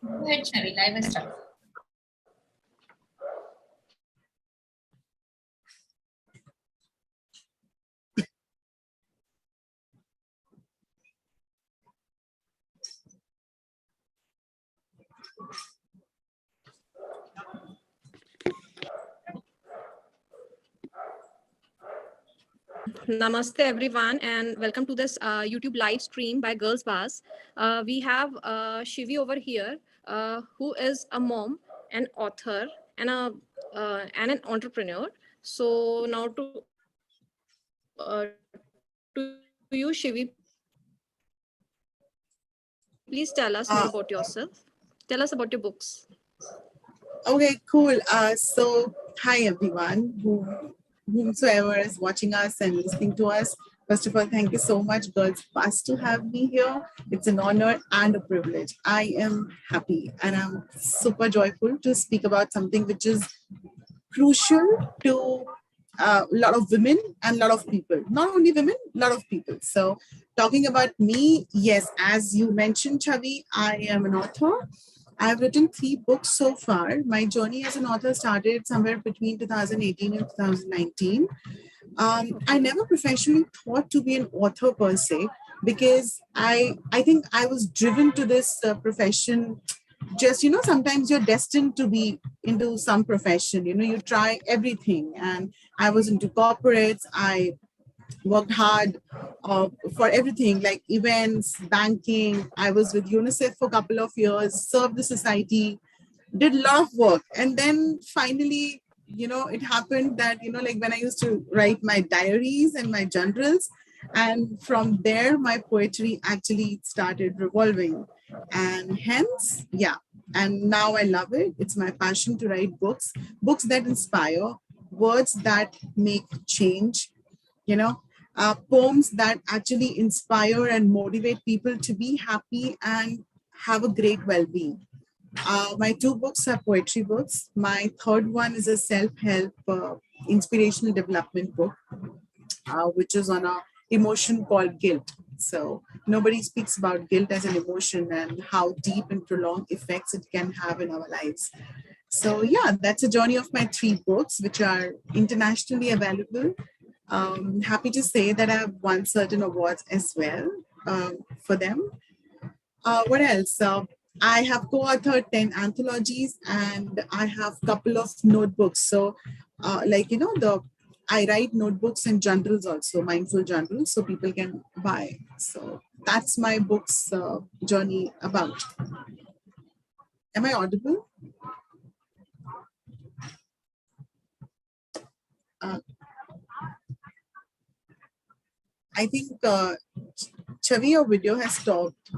Go ahead, Shivi. Live is start. Namaste everyone and welcome to this YouTube live stream by Girls Bars. We have Shivi over here, who is a mom, an author, and an entrepreneur. So now to you, Shivi, please tell us more about yourself. Tell us about your books. Okay, cool. So hi everyone, whomsoever is watching us and listening to us. First of all, thank you so much, Girls Bus, to have me here. It's an honor and a privilege. I am happy and I'm super joyful to speak about something which is crucial to a lot of women and a lot of people. Not only women, a lot of people. So talking about me, yes, as you mentioned, Chavi, I am an author. I've written 3 books so far. My journey as an author started somewhere between 2018 and 2019. I never professionally thought to be an author per se, because I think I was driven to this profession. Just, sometimes you're destined to be into some profession. You try everything, and I was into corporates. I worked hard for everything, like events, banking. I was with UNICEF for a couple of years, served the society, did a lot of work. And then finally, it happened that, like when I used to write my diaries and my journals, and from there, my poetry actually started revolving. And hence, yeah. And now I love it. It's my passion to write books that inspire, words that make change, poems that actually inspire and motivate people to be happy and have a great well-being. My 2 books are poetry books. My third one is a self-help inspirational development book, which is on a emotion called guilt. So nobody speaks about guilt as an emotion and how deep and prolonged effects it can have in our lives. So yeah, that's a journey of my 3 books, which are internationally available. Happy to say that I have won certain awards as well for them. What else? I have co-authored 10 anthologies, and I have a couple of notebooks. So I write notebooks and journals also, mindful journals, so people can buy. So that's my book's journey about. Am I audible? I think Chavi, your video has stopped,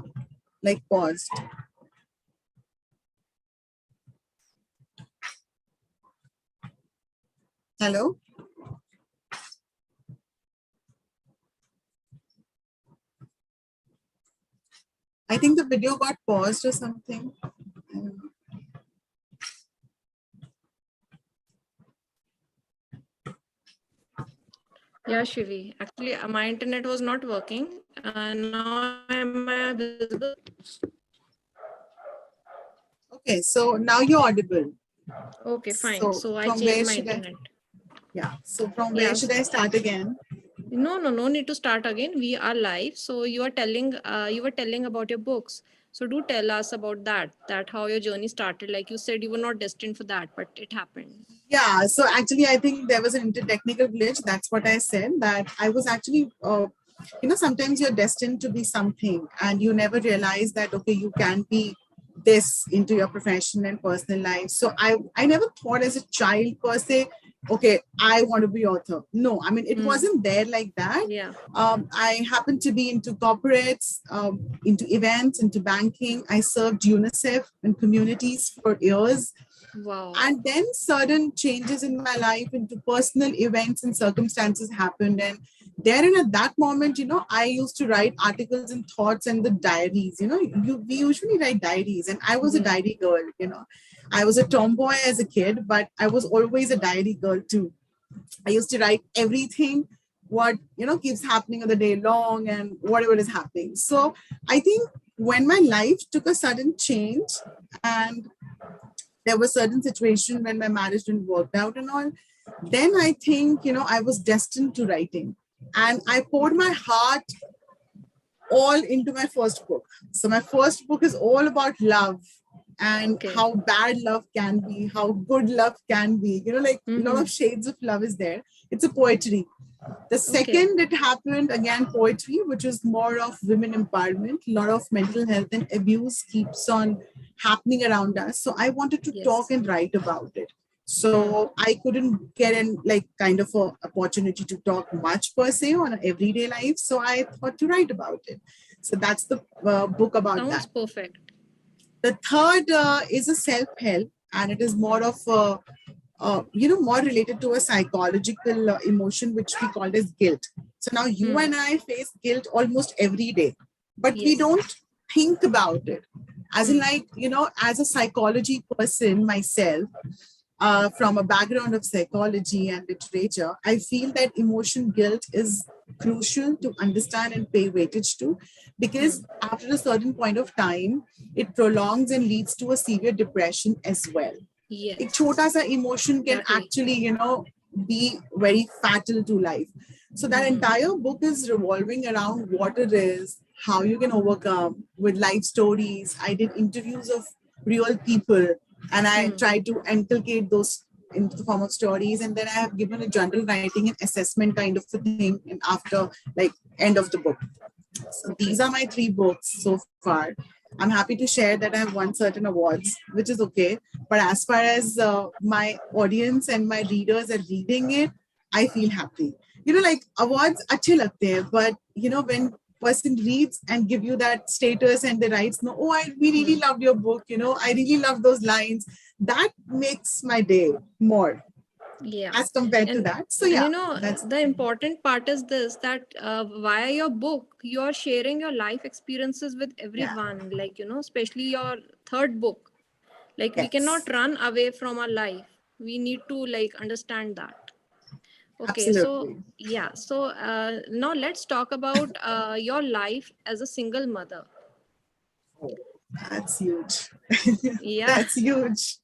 like paused. Hello? I think the video got paused or something. Yeah, Shivi. Actually, my internet was not working. Now am I visible? Okay, so now you're audible. Okay, fine. So I changed my internet. Yeah. So from where should I start again? No need to start again. We are live. So you were telling about your books. So do tell us about that how your journey started. Like you said, you were not destined for that, but it happened. Yeah. So actually, I think there was an intertechnical glitch. That's what I said, that I was actually, sometimes you're destined to be something and you never realize that, okay, you can be this into your profession and personal life. So I never thought as a child per se, okay, I want to be author. No, I mean, it wasn't there like that. Yeah. I happened to be into corporates, into events, into banking. I served UNICEF and communities for years. Wow. And then certain changes in my life into personal events and circumstances happened. And there and at that moment, I used to write articles and thoughts and the diaries. We usually write diaries, and I was a diary girl. I was a tomboy as a kid, but I was always a diary girl too. I used to write everything what keeps happening on the day long and whatever is happening. So I think when my life took a sudden change, and there was certain situation when my marriage didn't work out and all, then I think, I was destined to writing. And I poured my heart all into my first book. So my first book is all about love and Okay. how bad love can be, how good love can be. Like a lot Mm-hmm. of shades of love is there. It's a poetry. The Okay. second it happened, again, poetry, which is more of women empowerment. A lot of mental health and abuse keeps on happening around us. So I wanted to talk Yes. and write about it. Hmm. So I couldn't get an like kind of a opportunity to talk much per se on an everyday life. So I thought to write about it. So that's the book about Sounds that. perfect. The third is a self-help, and it is more of a more related to a psychological emotion, which we call as guilt. So now you Hmm. and I face guilt almost every day, but we Yes. don't think about it. As in, Hmm. like, as a psychology person myself, from a background of psychology and literature, I feel that emotion guilt is crucial to understand and pay weightage to, Hmm. because after a certain point of time, it prolongs and leads to a severe depression as well. एक Yes. छोटा सा emotion can Exactly. actually, be very fatal to life. So that Hmm. entire book is revolving around what it is, how you can overcome with life stories. I did interviews of real people, and I Hmm. tried to inculcate those into the form of stories. And then I have given a general writing and assessment kind of a thing, and after, like, end of the book. So these Okay. are my three books so far. I'm happy to share that I have won certain awards, which is okay. But as far as my audience and my readers are reading it, I feel happy. Like awards, अच्छे लगते हैं, but when person reads and give you that status and they writes, no, oh, we really Hmm. loved your book. I really love those lines. That makes my day more Yeah. as compared to and that. So and yeah, that's the important part is this, that via your book you are sharing your life experiences with yeah, everyone, like especially your third book. Like we cannot yes, run away from our life, we need to like understand that. Okay, so absolutely. yeah, so now let's talk about your life as a single mother. Oh, that's huge. Yeah. That's huge.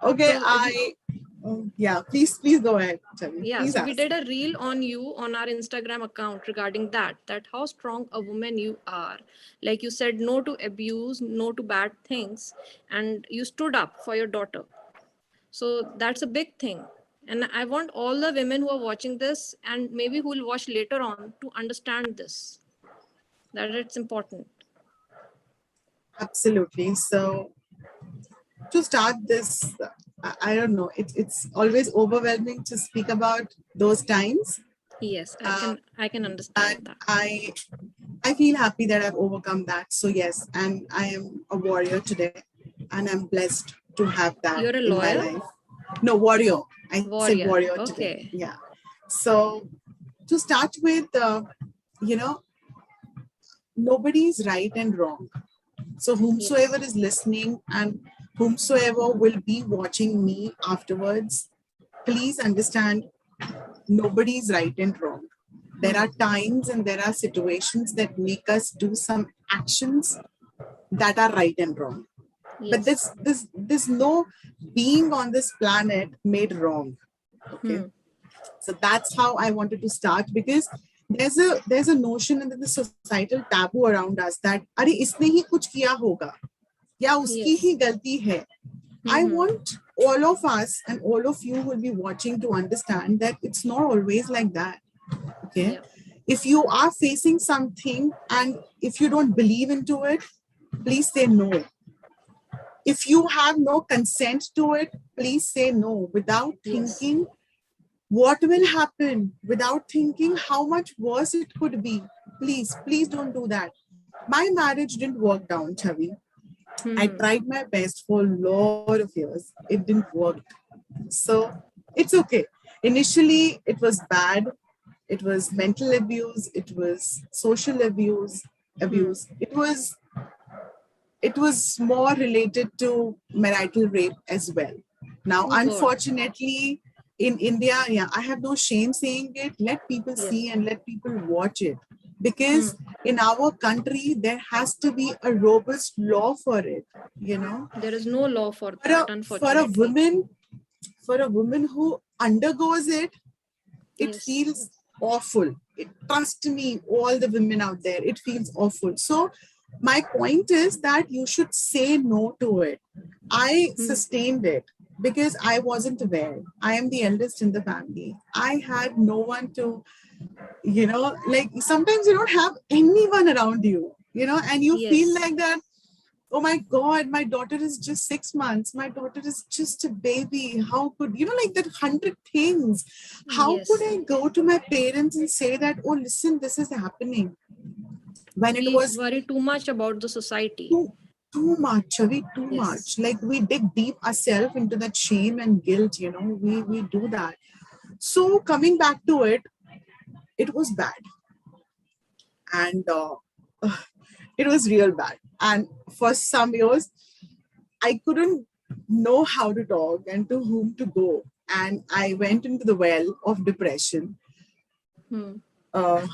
Okay, So yeah, please go ahead, Chavi. yeah, Please so we ask. did a reel on you on our Instagram account regarding that how strong a woman you are. Like you said no to abuse, no to bad things, and you stood up for your daughter. So that's a big thing. And I want all the women who are watching this and maybe who will watch later on to understand this, that it's important. Absolutely. So to start this, I don't know. It's always overwhelming to speak about those times. Yes, Uh, I can but understand that. I feel happy that I've overcome that. So yes, and I am a warrior today, and I'm blessed to have that You're a in my lawyer? life. No, warrior. I said Warrior. warrior today. Okay. Yeah. So to start with, you know, nobody is right and wrong. So whomsoever Yes. is listening and whomsoever will be watching me afterwards, please understand nobody is right and wrong. There Hmm. are times and there are situations that make us do some actions that are right and wrong. But Yes. there's no being on this planet made wrong. Okay. Hmm. So that's how I wanted to start, because there's a notion and there's a societal taboo around us that अरे इसने ही कुछ किया होगा या उसकी ही Yes. गलती है. I Hmm. want all of us and all of you who will be watching to understand that it's not always like that. Okay. Yeah. If you are facing something and if you don't believe into it, please say no. If you have no consent to it, please say no without Yes. thinking what will happen, without thinking how much worse it could be. Please don't do that. My marriage didn't work down, Chavi. I Hmm. tried my best for a lot of years. It didn't work. So it's okay. Initially, it was bad. It was mental abuse. It was social abuse. Hmm. Abuse. It was more related to marital rape as well. Now, Oh God. unfortunately, in India, yeah, I have no shame saying it. Let people Yes. see and let people watch it. because in our country there has to be a robust law for it, you know. There is no law for For a that, for a unfortunately. woman, for a woman who undergoes it, it Yes. feels awful. Trust me, all the women out there, it feels awful. So my point is that you should say no to it. I sustained it because I wasn't aware. I am the eldest in the family. I had no one to, like sometimes you don't have anyone around you, and you feel Yes. like that. Oh my God, my daughter is just 6 months. My daughter is just a baby. How could, like that 100 things. How could Yes. I go to my parents and say that, oh, listen, this is happening? When it We was worry too much about the society. too much, Chavi, too Yes. much. Like we dig deep ourselves into that shame and guilt, we do that. So coming back to it, it was bad. And it was real bad. And for some years, I couldn't know how to talk and to whom to go. And I went into the well of depression. Uh,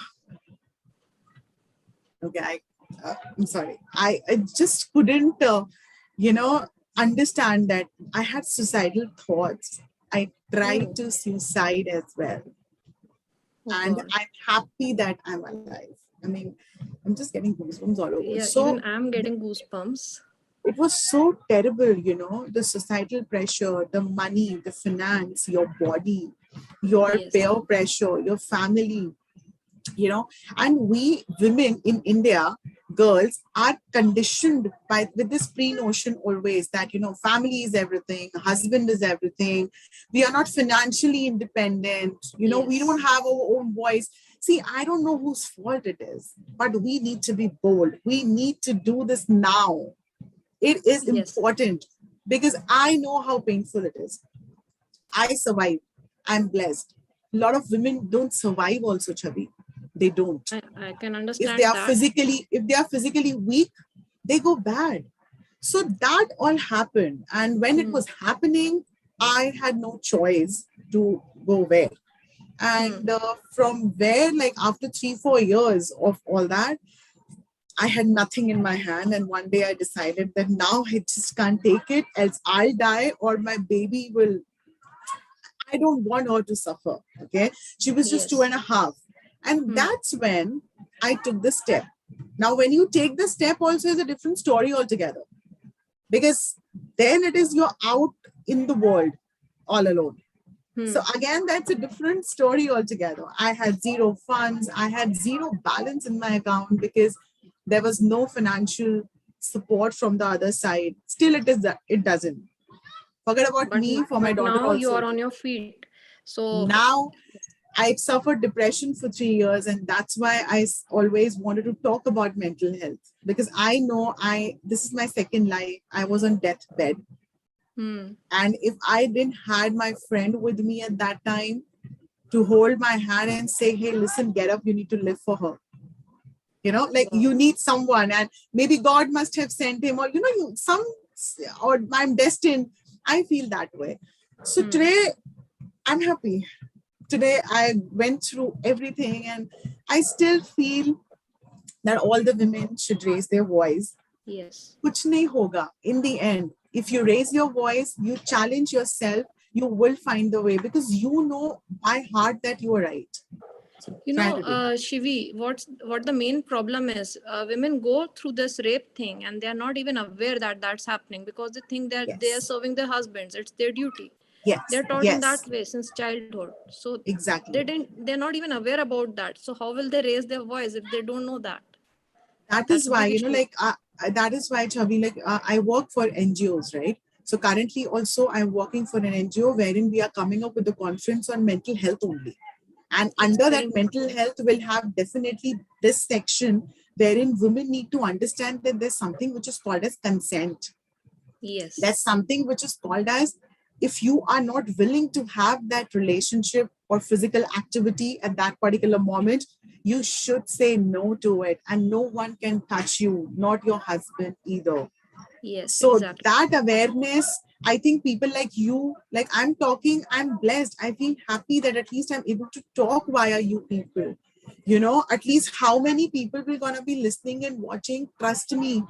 okay, I'm sorry. I just couldn't, understand that I had suicidal thoughts. I tried Oh, to suicide as well. oh And God. I'm happy that I'm alive. I mean, I'm just getting goosebumps all over. Yeah, even So I'm getting goosebumps. it was so terrible, the societal pressure, the money, the finance, your body, your Yes. peer pressure, your family, and we women in India, girls, are conditioned by with this pre-notion always that family is everything, husband is everything. We are not financially independent, we don't Yes. have our own voice. See, I don't know whose fault it is, but we need to be bold. We need to do this now. It is Yes. important because I know how painful it is. I survived. I'm blessed. A lot of women don't survive also, Chavi. They don't. I can If they understand are that. physically weak, they go bad. So that all happened. And when it was happening, I had no choice to go where. And from where, like after 3-4 years of all that, I had nothing in my hand. And one day I decided that now I just can't take it, else I'll die or my baby will. I don't want her to suffer. Okay. She was just two Yes. and a half. And that's when I took the step. Now, when you take the step, also is a different story altogether. Because then it is you're out in the world all alone. So again, that's a different story altogether. I had zero funds. I had zero balance in my account because there was no financial support from the other side. Still, it doesn't. Forget about But me, for my but daughter now you also. are on your feet. So Now I suffered depression for 3 years, and that's why always wanted to talk about mental health because I know this is my second life. I was on deathbed, and if I didn't had my friend with me at that time to hold my hand and say, "Hey, listen, get up. You need to live for her." Like wow. you need someone, and maybe God must have sent him, or or I'm destined. I feel that way. So today, I'm happy. Today I went through everything and I still feel that all the women should raise their voice. Yes. Kuch nahi hoga. In the end, if you raise your voice, you challenge yourself, you will find the way because you know by heart that you are right. So try to do that. Shivi, what the main problem is? Women go through this rape thing, and they are not even aware that that's happening because they think that they are Yes. serving their husbands. It's their duty. Yes. They're taught in that Yes. way since childhood. So Exactly. they're not even aware about that. So how will they raise their voice if they don't know that? That That's is a why, big issue. that is why, Chavi, I work for NGOs, right? So currently also I'm working for an NGO wherein we are coming up with a conference on mental health only. And Yes, under very that mental important. health will have definitely this section wherein women need to understand that there's something which is called as consent. Yes. There's something which is called as, if you are not willing to have that relationship or physical activity at that particular moment, you should say no to it. And no one can touch you, not your husband either. Yes, So exactly. that awareness, I think people like you, like I'm talking, I'm blessed. I feel happy that at least I'm able to talk via you people. At least how many people will gonna be listening and watching? Trust me,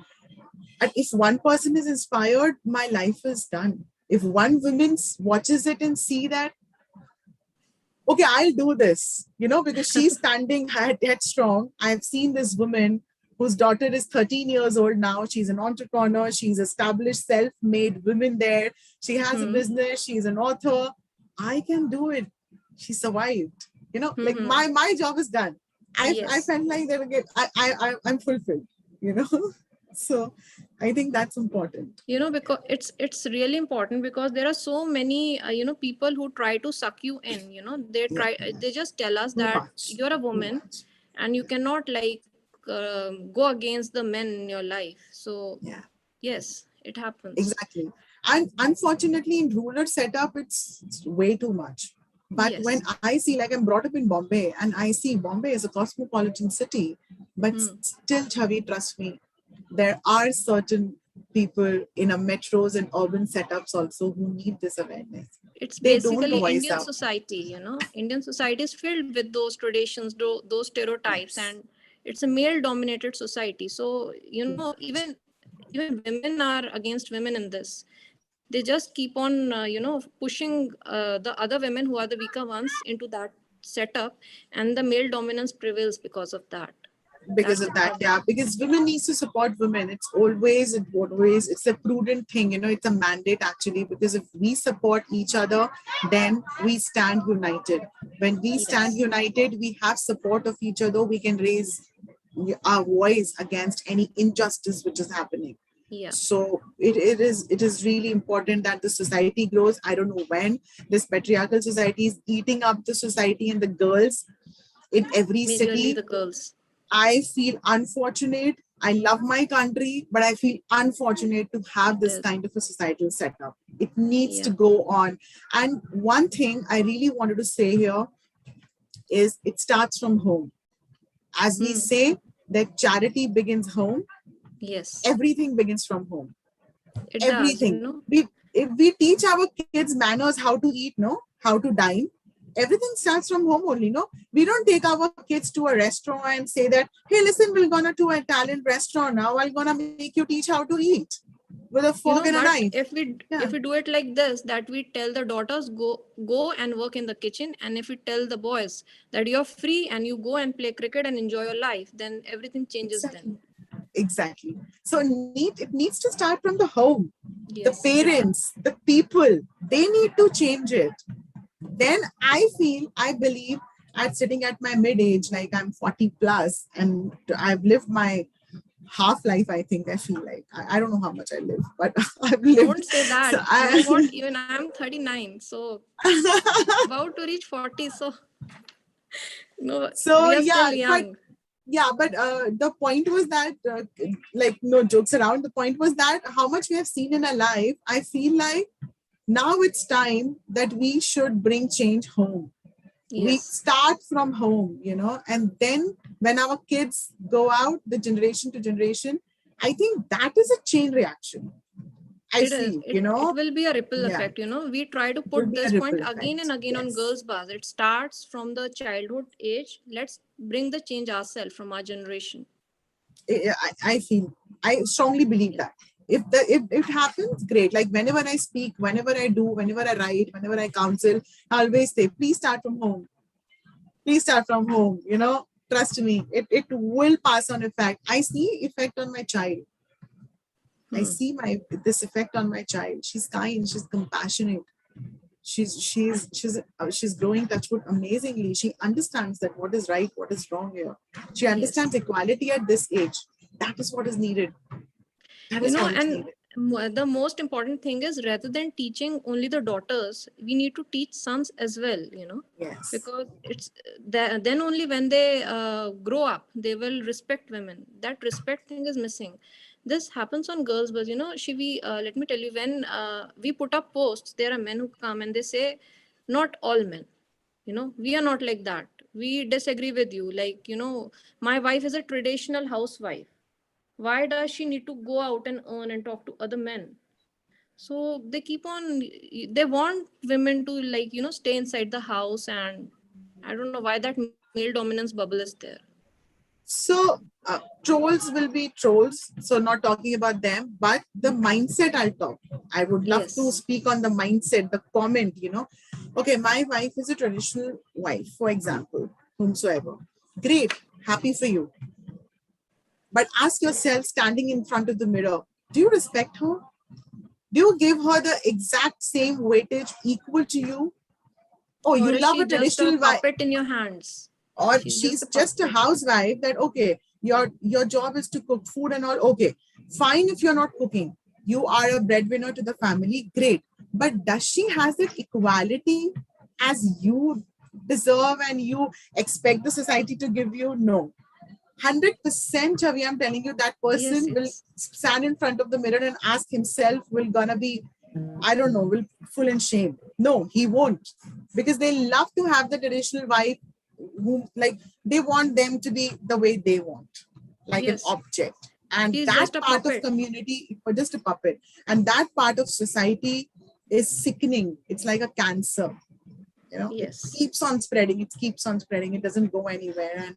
and if one person is inspired, my life is done. If one woman watches it and see that, okay, I'll do this, because she's standing headstrong. I've seen this woman whose daughter is 13 years old now. She's an entrepreneur. She's established, self-made women there. She has a Hmm. business. She's an author. I can do it. She survived. Like Hmm. my job is done. I Yes. felt like that again. I'm fulfilled. You know, so I think that's important. Because it's really important, because there are so many people who try to suck you in. Yeah, They just tell us too that much, you're a too woman much. and you cannot like go against the men in your life. So Yeah. yes, it happens. Exactly. And unfortunately, in rural setup, it's way too much. But when Yes. I see, like I'm brought up in Bombay, and I see Bombay is a cosmopolitan city, but Hmm. still, Chavi, trust me, there are certain people in a metros and urban setups also who need this awareness. It's They don't basically voice Indian out. society. Indian society is filled with those traditions, those stereotypes, Yes, and it's a male dominated society. So too even women are against women in this. They just keep on pushing the other women who are the weaker ones into that setup, and the male dominance prevails because of that. because That's of the that, yeah, problem. because women needs to support women. It's always it's a prudent thing, it's a mandate actually, because if we support each other, then we stand united. When we stand Yes. united, we have support of each other, we can raise our voice against any injustice which is happening. Yeah. So it is really important that the society grows. I don't know when this patriarchal society is eating up the society and the girls in every Majorly city. the girls. I feel unfortunate. I love my country, but I feel unfortunate to have It this is. kind of a societal setup. It needs to Yeah. go on. And one thing I really wanted to say here is it starts from home. As we Hmm. say, that charity begins home, Yes, everything begins from home. it does. Everything. If we teach our kids manners, how to eat, no, how to dine, everything starts from home only, no. We don't take our kids to a restaurant and say that, hey, listen, we're gonna to an Italian restaurant now, I'm gonna make you teach how to eat with a fork and a But knife. if Yeah, we do it like this, that we tell the daughters go and work in the kitchen, and if we tell the boys that you're free and you go and play cricket and enjoy your life, then everything changes then. exactly. Exactly. So it needs to start from the home. The Yes. parents, the people, they need to change it. Then I believe at sitting at my mid age, like I'm 40 plus, and I've lived my half life. I think I feel like I don't know how much I live, but I've lived. Don't say So that. You know I, what? Even I'm 39, so about to reach 40. So no, so we are still yeah, but young. yeah, but the point was that, like, no jokes around. The point was that how much we have seen in our life. I feel like now it's time that we should bring change home. We Yes. start from home, and then when our kids go out, the generation to generation, I think that is a chain reaction. I It is. see, It will be a ripple yeah, effect. We try to it will put be a this point ripple again and effect. again on Yes. girls' bars. It starts from the childhood age. Let's bring the change ourselves from our generation. I feel, I strongly believe Yeah. that if it happens, great. Like whenever I speak, whenever I do, whenever I write, whenever I counsel, I always say, please start from home. Please start from home. Trust me, it will pass on effect. I see effect on my child. I Hmm. see my this effect on my child. She's kind. She's compassionate. She's growing touchwood amazingly. She understands that what is right, what is wrong here. She Yes. understands equality at this age. That is what is needed. That is what is And needed. the most important thing is, rather than teaching only the daughters, we need to teach sons as well. Yes. Because then only when they grow up, they will respect women. That respect thing is missing. This happens on girls, but Shivi, let me tell you, when we put up posts, there are men who come and they say, not all men. We are not like that. We disagree with you. Like, my wife is a traditional housewife. Why does she need to go out and earn and talk to other men? So they keep on, they want women to, like, stay inside the house. And I don't know why that means. male dominance bubble is there. So trolls will be trolls. So not talking about them, but the mindset I'll talk. I would love to Yes. speak on the mindset, the comment, Okay, my wife is a traditional wife, for example, whomsoever. Great, happy for you. But ask yourself, standing in front of the mirror, do you respect her? Do you give her the exact same weightage equal to you? Oh, Or you is love she a just a traditional wife, puppet in your hands? or She's just she's a just a puppet. housewife that, okay, your job is to cook food and all. Okay, fine. If you're not cooking, you are a breadwinner to the family, great. But does she has that equality as you deserve and you expect the society to give you? No. 100%, Chavi, I'm telling you, that Yes, person will yes. stand in front of the mirror and ask himself, will gonna be, I don't know, will full in shame. No, he won't. Because they love to have the traditional wife who, like, they want them to be the way they want, like an Yes. object. And She's that just a part of puppet. community, or just a puppet, and that part of society is sickening. It's like a cancer. It Yes. keeps on spreading. It keeps on spreading. It doesn't go anywhere. And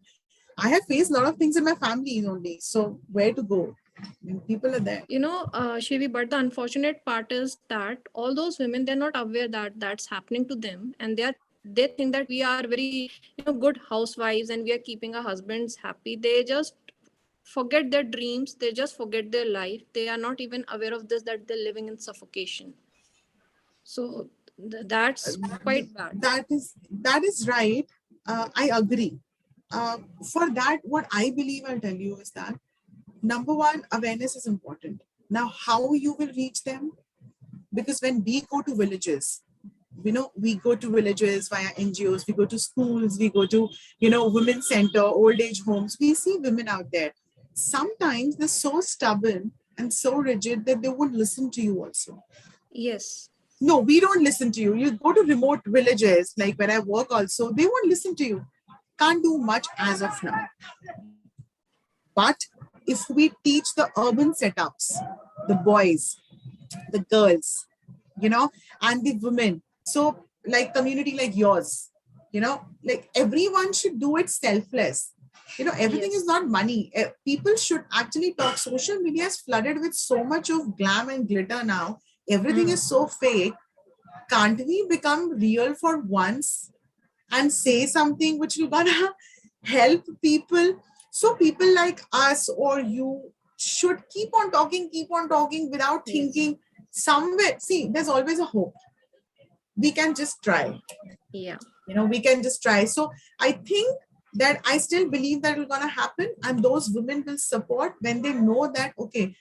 I have faced a lot of things in my family only. So where to go? I mean, people are there. Shivi, but the unfortunate part is that all those women, they're not aware that that's happening to them, and they think that we are very, good housewives and we are keeping our husbands happy. They just forget their dreams. They just forget their life. They are not even aware of this, that they're living in suffocation. So that's quite bad. That is right. I agree. For that, what I believe I'll tell you is that number one, awareness is important. Now, how you will reach them? Because when we go to villages, we go to villages via NGOs, we go to schools, we go to, women's center, old age homes, we see women out there. Sometimes they're so stubborn and so rigid that they won't listen to you also. Yes. No, we don't listen to you. You go to remote villages, like where I work also, they won't listen to you. Can't do much as of now. But if we teach the urban setups, the boys, the girls, and the women, so like community like yours, like everyone should do it selfless. Everything is Yes. not money. People should actually talk. Social media is flooded with so much of glam and glitter now. Everything is so fake. Can't we become real for once and say something which will gonna help people? So people like us or you should keep on talking without Yes. thinking. Somewhere, see, there's always a hope. We can just try. Yeah. We can just try. So I think that I still believe that it's gonna happen, and those women will support when they know that, okay,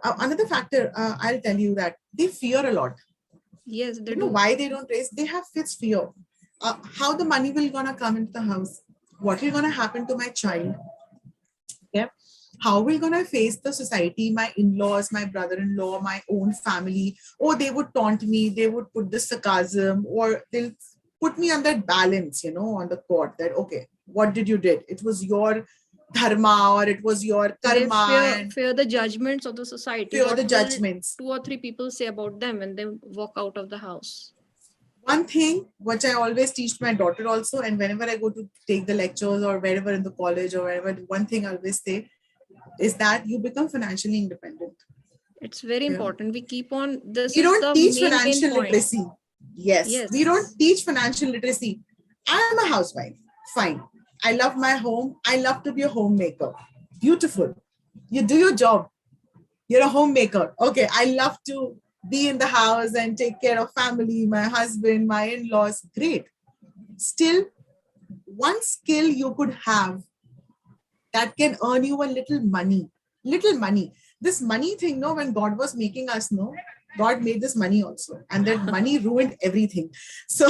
another factor, I'll tell you that they fear a lot. Yes, they do. Why they don't raise? They have this fear. How the money will gonna come into the house? What will gonna happen to my child? Yeah. How will gonna face the society, my in-laws, my brother-in-law, my own family? Or they would taunt me, they would put the sarcasm, or they'll put me on that balance, on the court, that okay, what did you did? It was your dharma or it was your They karma, fear and fear the judgments of the society. fear the What will judgments. two or three people say about them when they walk out of the house? One thing which I always teach my daughter also, and whenever I go to take the lectures or wherever in the college or wherever, one thing I always say is that you become financially independent. It's very Yeah. important. We keep on. This We is don't the teach main financial point. literacy. Yes, we don't Yes. teach financial literacy. I'm a housewife. Fine. I love my home. I love to be a homemaker. Beautiful. You do your job. You're a homemaker. Okay. I love to be in the house and take care of family, my husband, my in-laws. Great. Still, one skill you could have that can earn you a little money. Little money. This money thing, no, when God was making us, no, God made this money also. And that money ruined everything. So,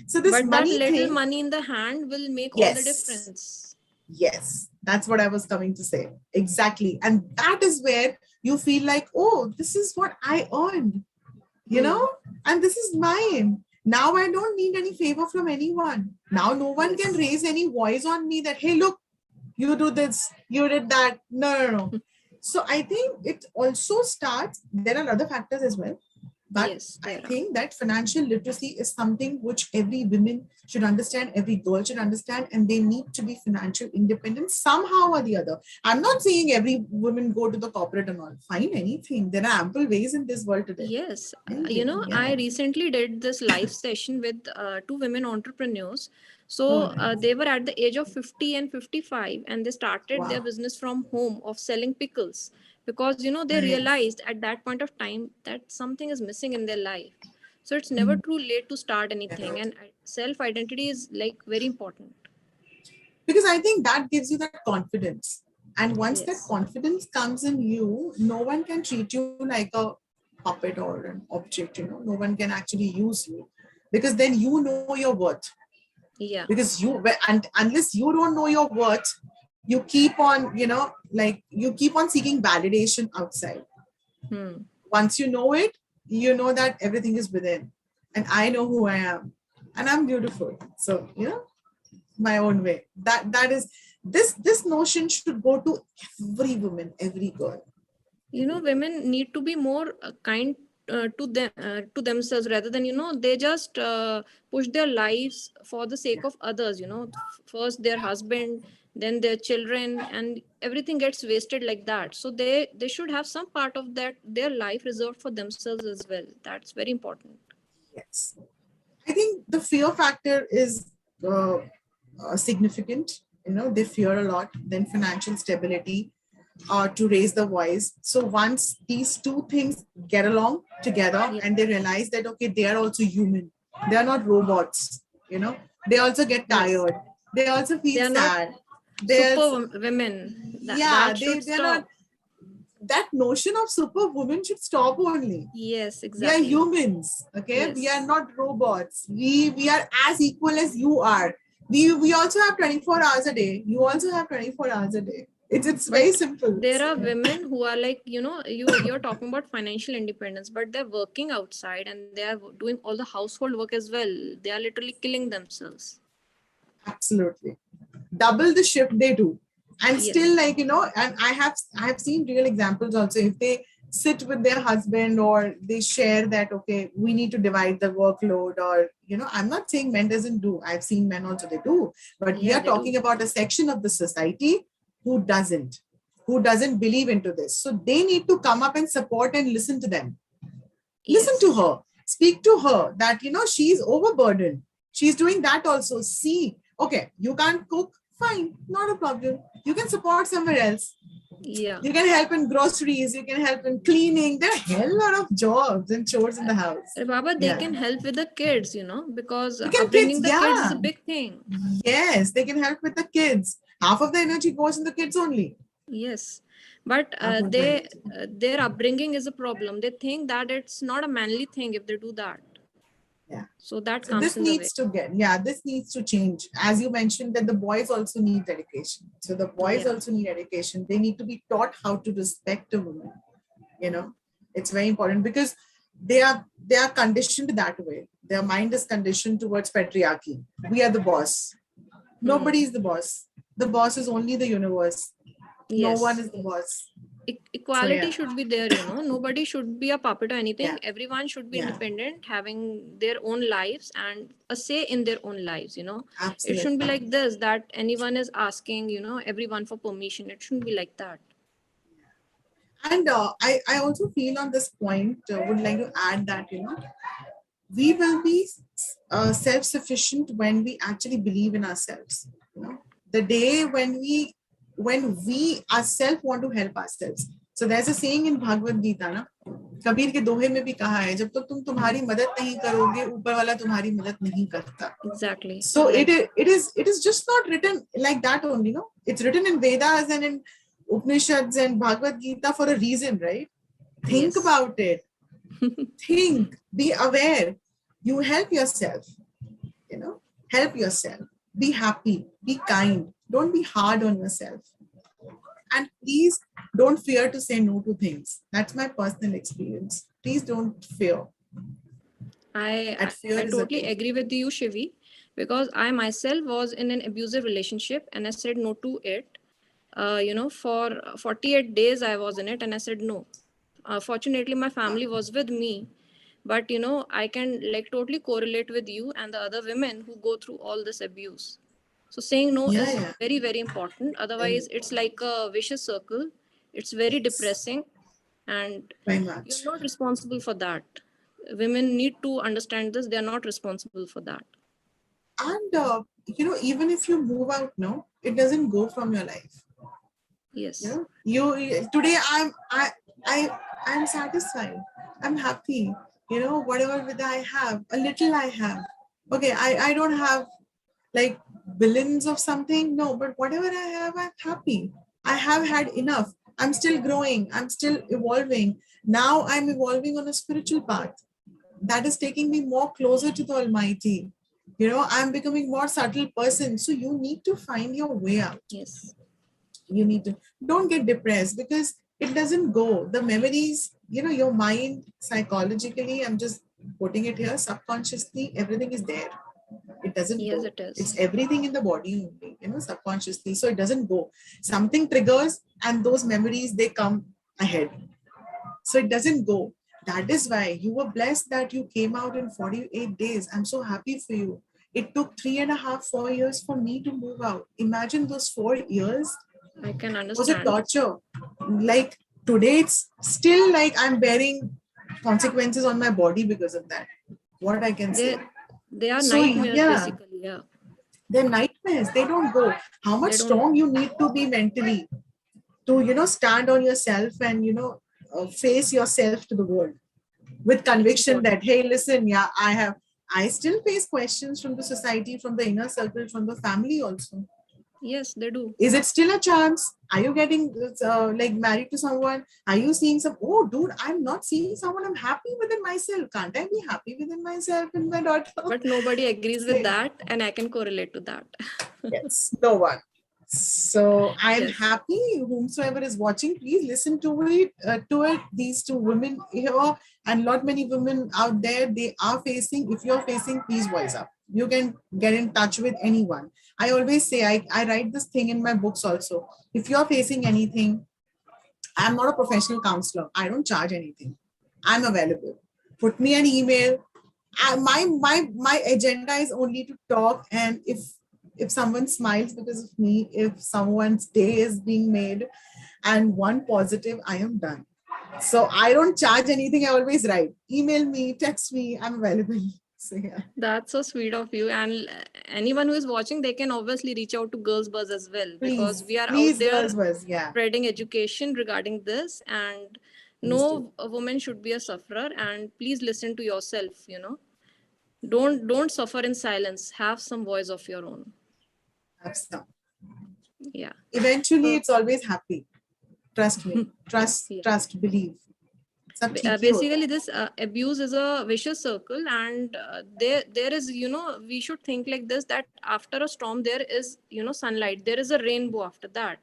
so this But that money little thing, money in the hand will make all the yes, difference. yes, that's what I was coming to say. Exactly. And that is where you feel like, oh, this is what I earned, and this is mine. Now I don't need any favor from anyone. Now no one can Yes. raise any voice on me that, hey, look, you do this, you did that. No, no, no. So I think it also starts, there are other factors as well. But Yes, I there are. think that financial literacy is something which every woman should understand, every girl should understand, and they need to be financial independent somehow or the other. I'm not saying every woman go to the corporate and all. Fine, anything. There are ample ways in this world today. Yes, Anything, I yeah. recently did this live session with two women entrepreneurs. Oh, So nice. they were at the age of 50 and 55, and they started their Wow. business from home of selling pickles because they Nice. realized at that point of time that something is missing in their life. So it's never Mm, too late to start yeah. anything, and self identity is like very important. Because I think that gives you that confidence. And once that Yes. confidence comes in you, no one can treat you like a puppet or an object, no one can actually use you, because then you know your worth. Yeah. Because and unless you don't know your worth, you keep on, like you keep on seeking validation outside. Hmm. Once you know it, you know that everything is within. And I know who I am, and I'm beautiful. So, my own way. That is, this notion should go to every woman, every girl, every girl. Women need to be more kind to themselves, rather than they just push their lives for the sake Yeah. of others. First their husband, then their children, and everything gets wasted like that. So they should have some part of that their life reserved for themselves as well. That's very important. Yes. I think the fear factor is significant. They fear a lot. Then financial stability, to raise the voice. So once these two things get along together Yeah. and they realize that, okay, they are also human, they are not robots, they also get Yes, tired, they also they feel are not sad. super There's, women. That yeah, should they're not. stop. That notion of superwoman should stop only. Yes, We are exactly. humans, okay? We are Yes. not robots. We are as equal as you are. We also have 24 hours a day. You also have 24 hours a day. It's very But simple. there So, are yeah. women who are like, you're talking about financial independence, but they're working outside and they are doing all the household work as well. They are literally killing themselves. Absolutely. Double the shift they do. And still, Yes. like, and I have seen real examples also. If they sit with their husband or they share that, okay, we need to divide the workload, or, I'm not saying men doesn't do. I've seen men also, they do. But we Yeah, are they do. talking about a section of the society who doesn't, who doesn't believe into this. So they need to come up and support and listen to them. Listen to Yes. her, speak to her that, she's overburdened, she's doing that also. See, okay, you can't cook, fine, not a problem, you can support somewhere else. Yeah. You can help in groceries, you can help in cleaning. There are a hell lot of jobs and chores in the house. Baba, they Yeah, can help with the kids, because you can kids, upbringing the kids is a yeah, big thing. yes, they can help with the kids. Half of the energy goes in the kids only. Yes. But Half of the energy. their upbringing is a problem. They think that it's not a manly thing if they do that. Yeah. So that So comes this in the way. needs to get, yeah, this needs to change. As you mentioned, that the boys also need education. So the boys Yeah. also need education. They need to be taught how to respect a woman. You know, it's very important because they are conditioned that way. Their mind is conditioned towards patriarchy. We are the boss. Nobody Hmm. is the boss. The boss is only the universe. No one Yes. is the boss. So Equality yeah, should be there. Nobody should be a puppet or anything. yeah, Everyone should be yeah, independent, having their own lives and a say in their own lives. It shouldn't be absolutely. like this that anyone is asking everyone for permission. It shouldn't be like that. And I also feel on this point, would like to add that, we will be self-sufficient when we actually believe in ourselves. The day when we ourselves want to help ourselves. So there's a saying in Bhagavad Gita, na, Kabir के दोहे में भी कहा है, जब तक तुम तुम्हारी मदद नहीं करोगे, ऊपर वाला तुम्हारी मदद नहीं करता. Exactly. So it Like, is, it is just not written like that only, no. It's written in Vedas and in Upanishads and Bhagavad Gita for a reason, right? Think yes. about it. Think, be aware. You help yourself, help yourself. Be happy, be kind. Don't be hard on yourself. And please don't fear to say no to things. That's my personal experience. Please don't fear. I, That I fear I is a totally thing. agree with you, Shivi, because I myself was in an abusive relationship and I said no to it. For 48 days I was in it and I said no. Fortunately, my family was with me, but I can like totally correlate with you and the other women who go through all this abuse. So saying no Yeah, is yeah. very, very important. Very Otherwise, it's important. like a vicious circle. It's very Yes, depressing, and very you're much. not responsible for that. Women need to understand this. They are not responsible for that. And even if you move out, no, it doesn't go from your life. You Yes. know, today I'm satisfied. I'm happy. Whatever with I have, a little I have. Okay, I don't have like billions of something, no, but whatever I have, I'm happy. I have had enough. I'm still growing. I'm still evolving. Now I'm evolving on a spiritual path that is taking me more closer to the Almighty. I'm becoming more subtle person. So you need to find your way out. Yes. You need to, don't get depressed because it doesn't go. The memories, your mind psychologically, I'm just putting it here, subconsciously, everything is there. It doesn't Yes, go. it is. It's everything in the body only, subconsciously. So it doesn't go. Something triggers and those memories, they come ahead. So it doesn't go. That is why you were blessed that you came out in 48 days. I'm so happy for you. It took 3.5, 4 years for me to move out. Imagine those 4 years I can was a understand. torture. Like today, it's still like I'm bearing consequences on my body because of that. What I can say. They they are So nightmares yeah, basically. Yeah. they're nightmares. They don't go. How much They don't. strong you need to be mentally to stand on yourself and face yourself to the world with It's conviction important. that, hey, listen, yeah, I still face questions from the society, from the inner circle, from the family also. Yes, they do. Is it still a chance? Are you getting like married to someone? Are you seeing some, oh dude, I'm not seeing someone, I'm happy within myself, can't I be happy within myself and my daughter? But nobody agrees with Say, that, and I can correlate to that. yes, no one. So I'm Yes. happy. Whomsoever is watching, please listen to it. These two women here, and lot many women out there, they are facing. If you're facing, please voice up. You can get in touch with anyone. I always say, I write this thing in my books also. If you're facing anything, I'm not a professional counselor. I don't charge anything. I'm available. Put me an email. My agenda is only to talk, and if someone smiles because of me, if someone's day is being made and one positive, I am done. So I don't charge anything. I always write. Email me, text me. I'm available. So yeah, That's so sweet of you. And anyone who is watching, they can obviously reach out to Girls Buzz as well, because please, we are out please, there girls, was yeah, spreading education regarding this. And please do. no woman should be a sufferer. And please listen to yourself. Don't suffer in silence. Have some voice of your own. Have some. Yeah. Eventually, So it's always happy. Trust me. Trust, yeah. trust, believe. सब ठीक ही होता Basically है. this abuse is a vicious circle, and there is, we should think like this, that after a storm there is, sunlight, there is a rainbow after that.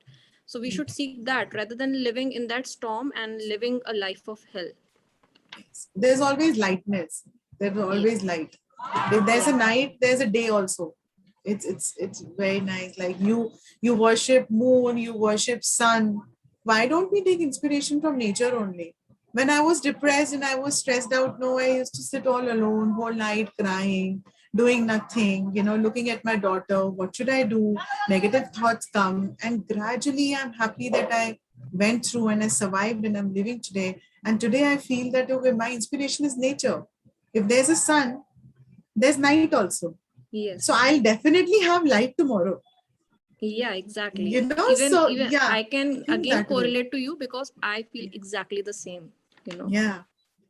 So we should seek that rather than living in that storm and living a life of hell. Yes. There's always lightness. There's Yes. always light. If there's a Yeah. night, there's a day also. It's very nice. Like you worship moon, you worship sun. Why don't we take inspiration from nature only? When I was depressed and I was stressed out, no, I used to sit all alone, whole night crying, doing nothing, looking at my daughter. What should I do? Negative thoughts come. And gradually I'm happy that I went through and I survived and I'm living today. And today I feel that, okay, my inspiration is nature. If there's a sun, there's night also. So Yes. I'll definitely have light tomorrow. Yeah, exactly. even So even yeah, I can think again that way. correlate to you, because I feel exactly the same you know Yeah.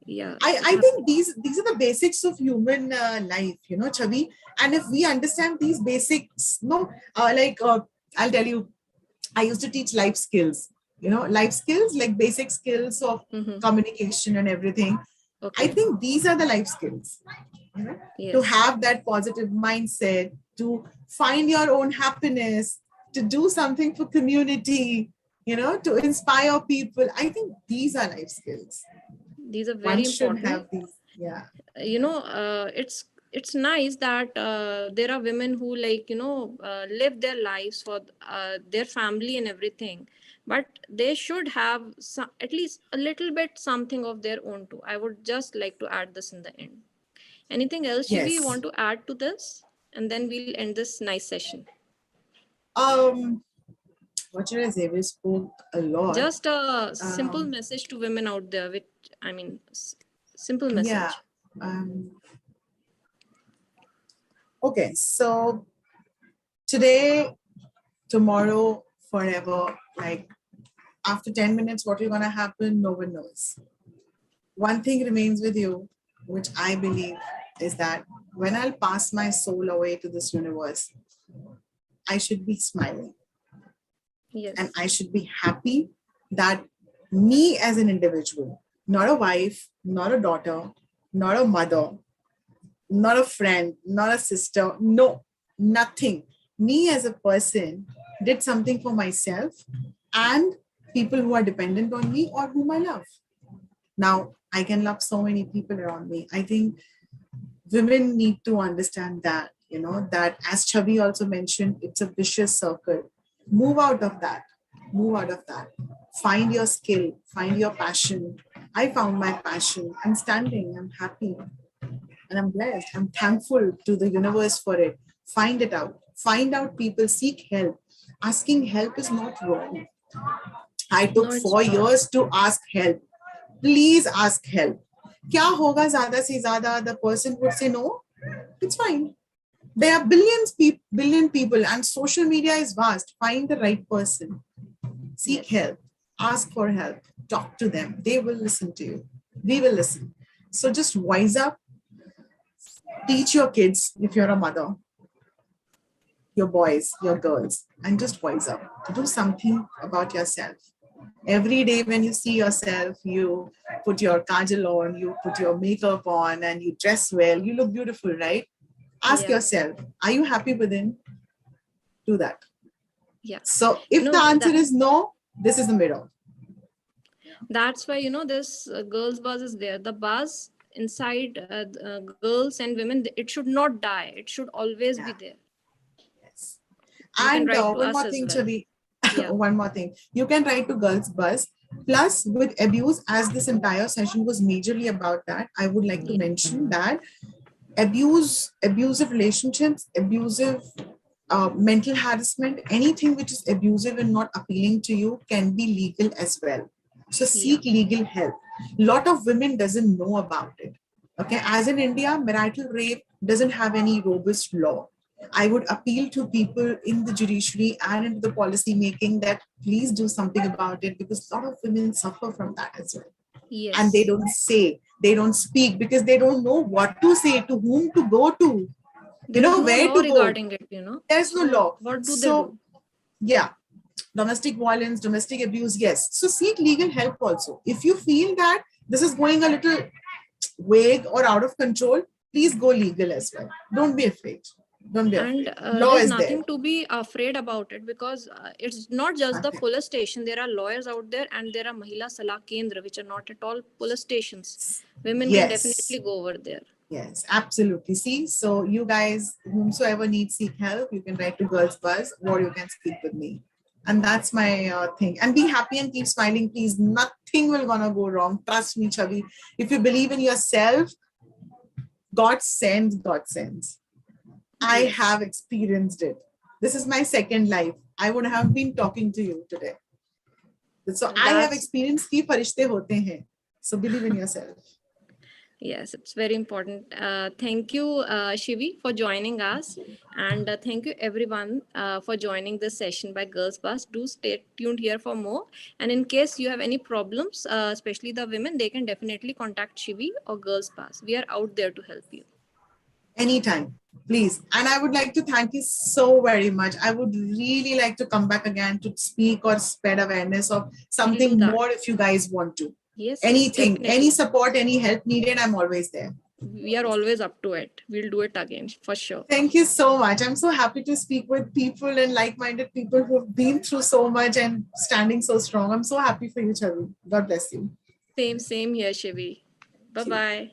yeah, it I think happened. these are the basics of human life, Chavi. And if we understand these basics, no, I'll tell you, I used to teach life skills, life skills, like basic skills of Mm-hmm. communication and everything. I Okay. think these are the life skills, you know, to Yes. have that positive mindset, to find your own happiness, to do something for community, to inspire people. I think these are life skills. These are One very should important. have these. Yeah. It's it's nice that there are women who, like, live their lives for their family and everything, but they should have some, at least a little bit something of their own too. I would just like to add this in the end. Anything else, Shivi, you Yes. want to add to this? And then we'll end this nice session. Um, what should I say? We spoke a lot. Just a simple Um, message to women out there, which, I mean, simple yeah. message. Um, okay. So today, tomorrow, forever, like after 10 minutes, what is going to happen? No one knows. One thing remains with you, which I believe is that when I'll pass my soul away to this universe, I should be smiling and Yes. I should be happy that me as an individual, not a wife, not a daughter, not a mother, not a friend, not a sister, no, nothing. Me as a person did something for myself and people who are dependent on me or whom I love. Now, I can love so many people around me. I think women need to understand that, that as Chavi also mentioned, it's a vicious circle. Move out of that. Move out of that. Find your skill, find your passion. I found my passion. I'm standing, I'm happy, and I'm blessed. I'm thankful to the universe for it. Find it out. Find out people, seek help. Asking help is not wrong. I No, took it's 4 years not. to ask help. Please ask help. क्या होगा ज्यादा से ज्यादा? The person would say no. It's fine. There are billion people, and social media is vast. Find the right person. Seek Yes. help. Ask for help. Talk to them. They will listen to you. We will listen. So just wise up. Teach your kids if you're a mother, your boys, your girls, and just wise up. Do something about yourself. Every day when you see yourself, you put your kajal on, you put your makeup on, and you dress well, you look beautiful, right? Ask Yeah. yourself, are you happy within? Do that. Yeah. So You if the know answer that is no, this is the mirror. that's why, this girls buzz is there. The buzz inside girls and women, it should not die. It should always be Yeah. there. Yes. You can And write to one us more as thing, well. Chavi. Yeah. One more thing. You can write to Girls Buzz. Plus, with abuse, as this entire session was majorly about that, I would like to Yeah. mention that abusive relationships, abusive mental harassment, anything which is abusive and not appealing to you can be legal as well. So Yeah. seek legal help. Lot of women doesn't know about it. Okay, as in India, marital rape doesn't have any robust law. I would appeal to people in the judiciary and into the policy making that please do something about it, because a lot of women suffer from that as well. And they Yes. don't say, they don't speak because they don't know what to say, to whom to go to, There is no where law to go. regarding it. There's no So law. what do they So do? yeah, domestic violence, domestic abuse, yes. So seek legal help also. If you feel that this is going a little vague or out of control, please go legal as well. Don't be afraid. Don't be And afraid. Law there's is there. nothing to be afraid about it, because it's not just the Nothing. police station. There are lawyers out there, and there are Mahila Salah Kendra, which are not at all police stations. Women can definitely Yes. go over there. Yes, absolutely. See, so you guys, whomsoever needs seek help, you can write to Girls Buzz or you can speak with me. And that's my thing. And be happy and keep smiling, please. Nothing will gonna go wrong. Trust me, Chavi. If you believe in yourself, God sends, God sends. I Yes. have experienced it. This is my second life. I would have been talking to you today. So I have That's experienced ki farishte hote hain. So believe in yourself. Yes, it's very important. Thank you, Shivi, for joining us. And thank you, everyone, for joining this session by Girls Bus. Do stay tuned here for more. And in case you have any problems, especially the women, they can definitely contact Shivi or Girls Bus. We are out there to help you. Anytime, please. And I would like to thank you so very much. I would really like to come back again to speak or spread awareness of We'll do something that. more if you guys want to. Yes, yes, Anything, any definitely. support, any help needed, I'm always there. We are always up to it. We'll do it again for sure. Thank you so much. I'm so happy to speak with people and like-minded people who've been through so much and standing so strong. I'm so happy for you, Chavi. God bless you. Same here, Shivi. Bye bye.